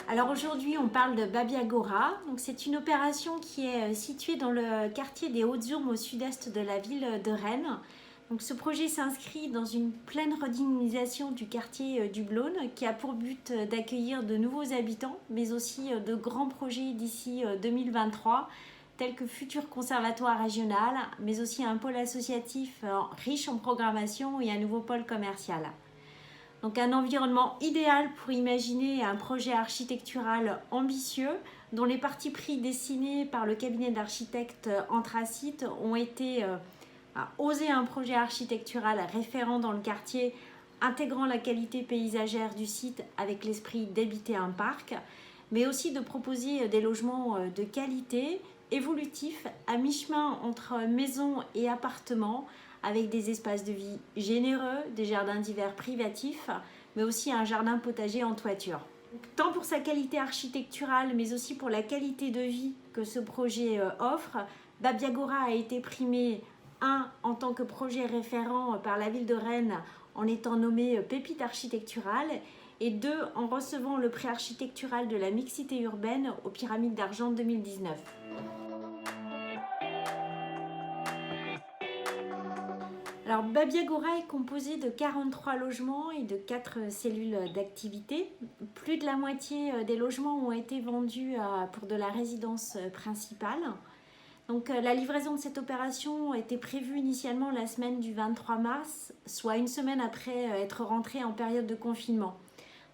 Alors aujourd'hui, on parle de Babiagora. Donc c'est une opération qui est située dans le quartier des Hautes-Urmes au sud-est de la ville de Rennes. Donc ce projet s'inscrit dans une pleine redynamisation du quartier du Blône qui a pour but d'accueillir de nouveaux habitants, mais aussi de grands projets d'ici 2023, tels que futur conservatoire régional, mais aussi un pôle associatif riche en programmation et un nouveau pôle commercial. Donc un environnement idéal pour imaginer un projet architectural ambitieux dont les partis pris dessinés par le cabinet d'architectes Anthracite ont été à oser un projet architectural référent dans le quartier, intégrant la qualité paysagère du site avec l'esprit d'habiter un parc, mais aussi de proposer des logements de qualité, évolutifs, à mi-chemin entre maisons et appartements, avec des espaces de vie généreux, des jardins d'hiver privatifs, mais aussi un jardin potager en toiture. Tant pour sa qualité architecturale, mais aussi pour la qualité de vie que ce projet offre, Babiagora a été primé en tant que projet référent par la ville de Rennes en étant nommé pépite architecturale, et 2 en recevant le prix architectural de la mixité urbaine aux Pyramides d'Argent 2019. Alors Babiagora est composé de 43 logements et de 4 cellules d'activité. Plus de la moitié des logements ont été vendus pour de la résidence principale. Donc la livraison de cette opération était prévue initialement la semaine du 23 mars, soit une semaine après être rentrés en période de confinement.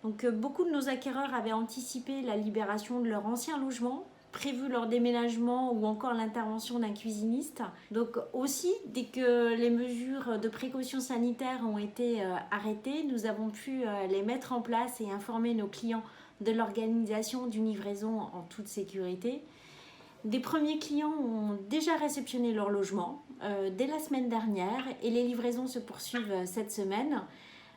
Donc beaucoup de nos acquéreurs avaient anticipé la libération de leur ancien logement, prévu leur déménagement ou encore l'intervention d'un cuisiniste. Donc aussi, dès que les mesures de précaution sanitaire ont été arrêtées, nous avons pu les mettre en place et informer nos clients de l'organisation d'une livraison en toute sécurité. Des premiers clients ont déjà réceptionné leur logement dès la semaine dernière et les livraisons se poursuivent cette semaine.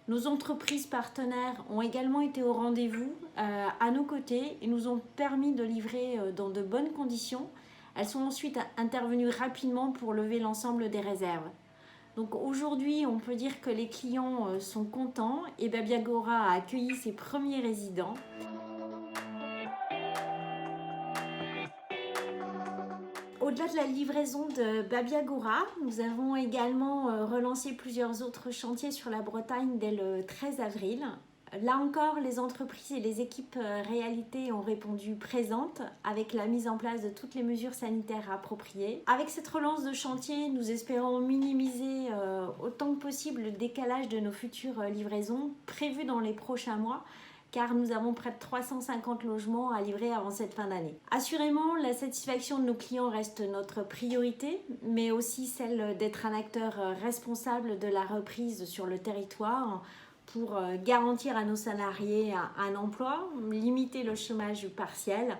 Nos entreprises partenaires ont également été au rendez-vous à nos côtés et nous ont permis de livrer dans de bonnes conditions. Elles sont ensuite intervenues rapidement pour lever l'ensemble des réserves. Donc aujourd'hui, on peut dire que les clients sont contents et Babiagora a accueilli ses premiers résidents. Au-delà de la livraison de Babiagora, nous avons également relancé plusieurs autres chantiers sur la Bretagne dès le 13 avril. Là encore, les entreprises et les équipes réalité ont répondu présentes avec la mise en place de toutes les mesures sanitaires appropriées. Avec cette relance de chantier, nous espérons minimiser autant que possible le décalage de nos futures livraisons prévues dans les prochains mois, car nous avons près de 350 logements à livrer avant cette fin d'année. Assurément, la satisfaction de nos clients reste notre priorité, mais aussi celle d'être un acteur responsable de la reprise sur le territoire pour garantir à nos salariés un emploi, limiter le chômage partiel,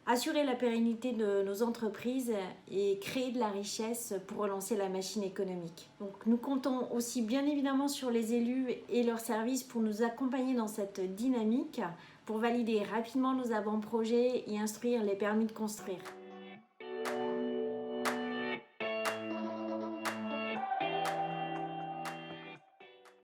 assurer la pérennité de nos entreprises et créer de la richesse pour relancer la machine économique. Donc nous comptons aussi bien évidemment sur les élus et leurs services pour nous accompagner dans cette dynamique, pour valider rapidement nos avant-projets et instruire les permis de construire.